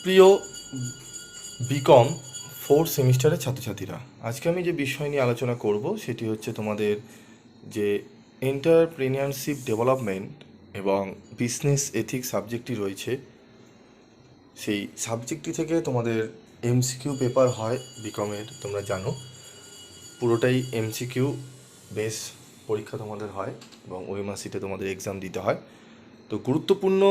প্রিয় বিকম 4 সেমিস্টারের ছাত্রছাত্রীরা, আজকে আমি যে বিষয় নিয়ে আলোচনা করব সেটি হচ্ছে তোমাদের যে এন্টারপ্রেনিয়ারশিপ ডেভেলপমেন্ট এবং বিজনেস এথিক্স সাবজেক্টটি রয়েছে, সেই সাবজেক্টটি থেকে তোমাদের এমসিকিউ পেপার হয় বিকমের, তোমরা জানো পুরোটাই এমসিকিউ বেস পরীক্ষা তোমাদের হয় এবং ওএমআর শিটে তোমাদের এক্সাম দিতে হয়। তো গুরুত্বপূর্ণ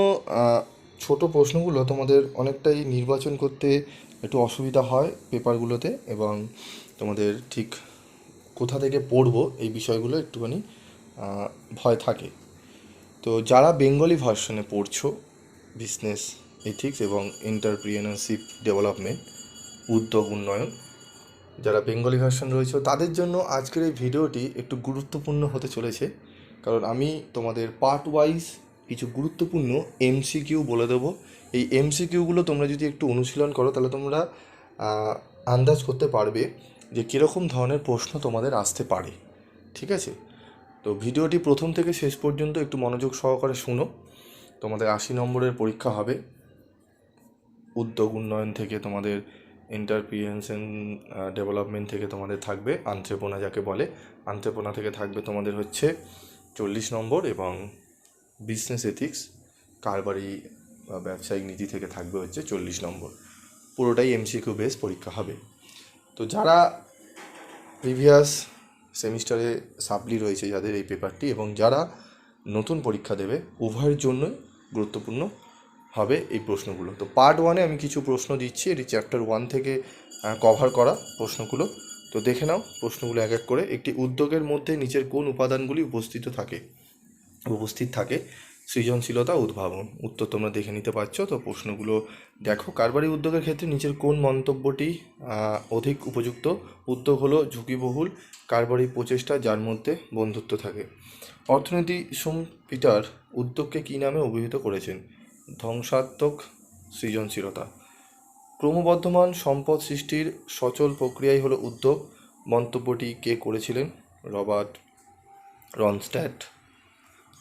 ছোট প্রশ্নগুলো তোমাদের অনেকটাই নির্বাচন করতে একটু অসুবিধা হয় পেপারগুলোতে, এবং তোমাদের ঠিক কোথা থেকে পড়বো এই বিষয়গুলো একটুখানি ভয় থাকে। তো যারা বেঙ্গলি ভার্সনে পড়ছো বিজনেস এথিক্স এবং এন্টারপ্রিনারশিপ ডেভেলপমেন্ট উদ্যোগ উন্নয়ন, যারা বেঙ্গলি ভার্সন রয়েছে তাদের জন্য আজকের এই ভিডিওটি একটু গুরুত্বপূর্ণ হতে চলেছে, কারণ আমি তোমাদের পার্ট ওয়াইজ কিছু গুরুত্বপূর্ণ এমসিকিউ বলে দেবো। এই এমসিকিউগুলো তোমরা যদি একটু অনুশীলন করো তাহলে তোমরা আন্দাজ করতে পারবে যে কীরকম ধরনের প্রশ্ন তোমাদের আসতে পারে। ঠিক আছে, তো ভিডিওটি প্রথম থেকে শেষ পর্যন্ত একটু মনোযোগ সহকারে শুনো। তোমাদের 80 নম্বরের পরীক্ষা হবে। উদ্যোগ উন্নয়ন থেকে তোমাদের এন্টারপ্রিনেনশিপ ডেভেলপমেন্ট থেকে তোমাদের থাকবে আন্ত্রেপোনা, যাকে বলে আন্ত্রেপোনা থেকে থাকবে তোমাদের হচ্ছে 40 নম্বর, এবং বিজনেস এথিক্স কারবারি বা ব্যবসায়িক নীতি থেকে থাকবে হচ্ছে 40 নম্বর। পুরোটাই এমসিকিউ বেস পরীক্ষা হবে। তো যারা প্রিভিয়াস সেমিস্টারে সাপ্লি রয়েছে যাদের এই পেপারটি, এবং যারা নতুন পরীক্ষা দেবে, উভয়ের জন্যই গুরুত্বপূর্ণ হবে এই প্রশ্নগুলো। তো পার্ট ওয়ানে আমি কিছু প্রশ্ন দিচ্ছি, এটি চ্যাপ্টার 1 থেকে কভার করা প্রশ্নগুলো। তো দেখে নাও প্রশ্নগুলো এক এক করে। একটি উদ্যোগের মধ্যে নিচের কোন উপাদানগুলি উপস্থিত থাকে? সৃজনশীলতা, উদ্ভাবন। উত্তর তোমরা দেখে নিতে পারছো। তো প্রশ্নগুলো দেখো। কারবারি উদ্যোগের ক্ষেত্রে নিচের কোন মন্তব্যটি অধিক উপযুক্ত? উদ্যোগ হলো ঝুঁকিবহুল কারবারি প্রচেষ্টা যার মধ্যে বন্ধুত্ব থাকে। অর্থনীতি পিটার উদ্যোগকে কী নামে অভিহিত করেছেন? ধ্বংসাত্মক সৃজনশীলতা। ক্রমবর্ধমান সম্পদ সৃষ্টির সচল প্রক্রিয়াই হলো উদ্যোগ। মন্তব্যটি কে করেছিলেন? রবার্ট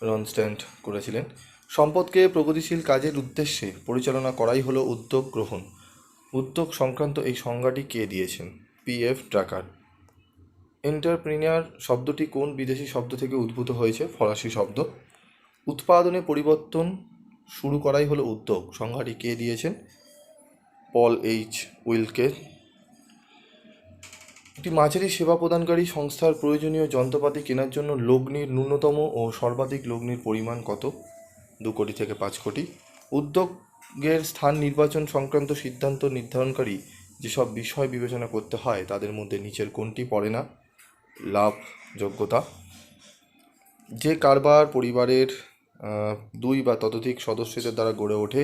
রনস্ট্যান্ড করেছিলেন। সম্পদকে প্রগতিশীল কাজের উদ্দেশ্যে পরিচালনা করাই হলো উদ্যোগ গ্রহণ। উদ্যোগ সংক্রান্ত এই সংজ্ঞাটি কে দিয়েছেন? PF Drucker. এন্টারপ্রিনিয়ার শব্দটি কোন বিদেশি শব্দ থেকে উদ্ভূত হয়েছে? ফরাসি শব্দ। উৎপাদনে পরিবর্তন শুরু করাই হলো উদ্যোগ, সংজ্ঞাটি কে দিয়েছেন? পল এইচ উইলকে। একটি মাঝারি সেবা প্রদানকারী সংস্থার প্রয়োজনীয় যন্ত্রপাতি কেনার জন্য লগ্নির ন্যূনতম ও সর্বাধিক লগ্নির পরিমাণ কত? 2 কোটি থেকে 5 কোটি। উদ্যোগের স্থান নির্বাচন সংক্রান্ত সিদ্ধান্ত নির্ধারণকারী যেসব বিষয় বিবেচনা করতে হয় তাদের মধ্যে নিচের কোনটি পড়ে না? লাভ, যোগ্যতা। যে কারবার পরিবারের 2 বা ততোধিক সদস্যদের দ্বারা গড়ে ওঠে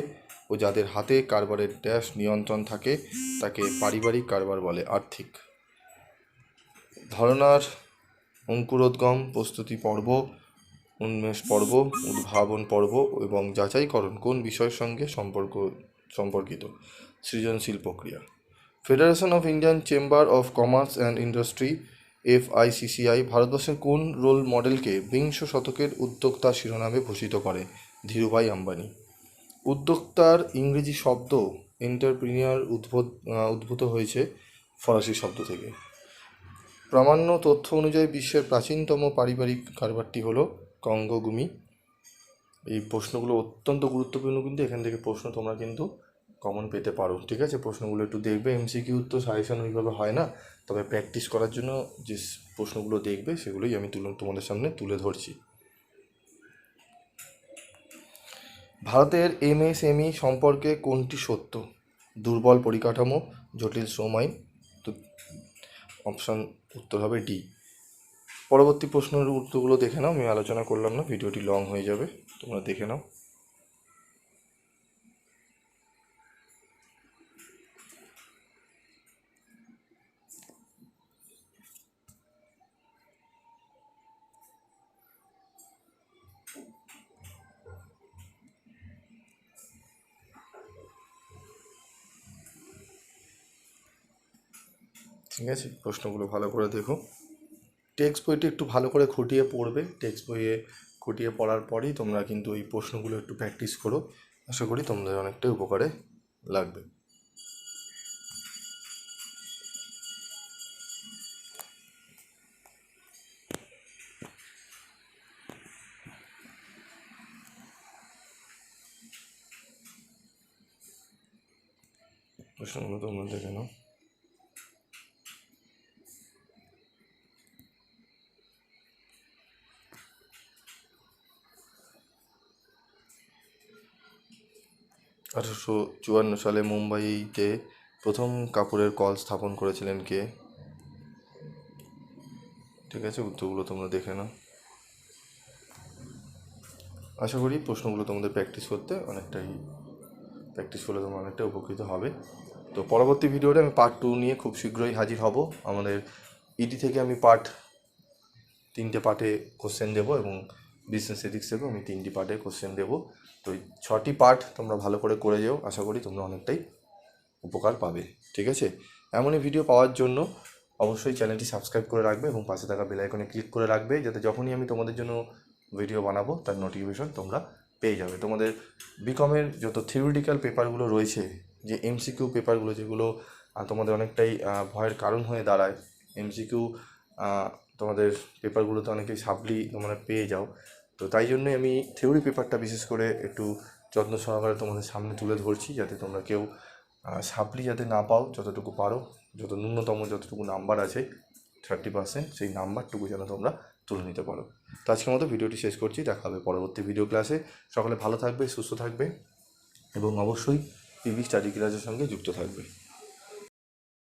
ও যাদের হাতে কারবারের নিয়ন্ত্রণ থাকে তাকে পারিবারিক কারবার বলে। আর্থিক। ধারণার অঙ্কুরোদ্গম, প্রস্তুতি পর্ব, উন্মেষ পর্ব, উদ্ভাবন পর্ব এবং যাচাইকরণ কোন বিষয়ের সঙ্গে সম্পর্কিত? সৃজনশীল প্রক্রিয়া। Federation of Indian chamber of commerce and industry FICCI ভারতবর্ষের কোন রোল মডেলকে বিংশ শতকের উদ্যোক্তা শিরোনামে ভূষিত করে? ধীরুভাই আম্বানি। উদ্যোক্তার ইংরেজি শব্দ এন্টারপ্রিনিয়ার উদ্ভূত হয়েছে ফরাসি শব্দ থেকে। প্রামাণ্য তথ্য অনুযায়ী বিশ্বের প্রাচীনতম পারিবারিক কারবারটি হলো কঙ্গোগুমি। এই প্রশ্নগুলো অত্যন্ত গুরুত্বপূর্ণ, কিন্তু এখান থেকে প্রশ্ন তোমরা কিন্তু কমন পেতে পারো। ঠিক আছে, প্রশ্নগুলো একটু দেখবে। এমসিকিউ তো সাজেশন ওইভাবে হয় না, তবে প্র্যাকটিস করার জন্য যে প্রশ্নগুলো দেখবে সেগুলোই আমি তোমাদের সামনে তুলে ধরছি। ভারতের MSME সম্পর্কে কোনটি সত্য? দুর্বল পরিকাঠামো, জটিল শ্রম আইন। তো অপশান উত্তর হবে ডি। পরবর্তী প্রশ্নের উত্তরগুলো দেখে নাও, আমি আলোচনা করলাম না, ভিডিওটি লং হয়ে যাবে, তোমরা দেখে নাও। ঠিক আছে, প্রশ্নগুলো ভালো করে দেখো। টেক্সট বইটি একটু ভালো করে খুঁটিয়ে পড়বে। টেক্সট বইয়ে খুঁটিয়ে পড়ার পরেই তোমরা কিন্তু এই প্রশ্নগুলো একটু প্র্যাকটিস করো। আশা করি তোমাদের অনেকটাই উপকারে লাগবে। প্রশ্নগুলো তোমরা দেখে নাও। আঠারোশো চুয়ান্ন সালে মুম্বাইতে প্রথম কাপড়ের কল স্থাপন করেছিলেন কে? ঠিক আছে, উত্তরগুলো তোমরা দেখে নাও। আশা করি প্রশ্নগুলো তোমাদের প্র্যাকটিস করলে তোমরা অনেকটাই উপকৃত হবে। তো পরবর্তী ভিডিওতে আমি পার্ট 2 নিয়ে খুব শীঘ্রই হাজির হব। আমাদের ইডি থেকে আমি 3টে পার্টে কোশ্চেন দেবো এবং বিজনেস এথিক্স থেকেও আমি 3টি পার্টে কোশ্চেন দেবো। তো এই 6টি পার্ট তোমরা ভালো করে যেও, আশা করি তোমরা অনেকটাই উপকার পাবে। ঠিক আছে, এমনই ভিডিও পাওয়ার জন্য অবশ্যই চ্যানেলটি সাবস্ক্রাইব করে রাখবে এবং পাশে থাকা বেল আইকনে ক্লিক করে রাখবে, যাতে যখনই আমি তোমাদের জন্য ভিডিও বানাবো তার নোটিফিকেশন তোমরা পেয়ে যাবে। তোমাদের বিকমের যত থিওরিটিক্যাল পেপারগুলো রয়েছে, যে এমসিকিউ পেপারগুলো, যেগুলো তোমাদের অনেকটাই ভয়ের কারণ হয়ে দাঁড়ায়, এমসিকিউ তোমাদের পেপারগুলোতে অনেকেই সাপ্লি তোমরা পেয়ে যাও। তো তাই জন্যই আমি থিওরি পেপারটা বিশেষ করে একটু যত্ন সহকারে তোমাদের সামনে তুলে ধরছি, যাতে তোমরা কেউ সাপ্লি যাতে না পাও, যতটুকু পারো, যতটুকু নাম্বার আছে 30%, সেই নাম্বারটুকু যেন তোমরা তুলে নিতে পারো। তো আজকের মতো ভিডিওটি শেষ করছি, দেখা হবে পরবর্তী ভিডিও ক্লাসে। সকলে ভালো থাকবে, সুস্থ থাকবে এবং অবশ্যই পিবি স্টাডি ক্লাসের সঙ্গে যুক্ত থাকবে।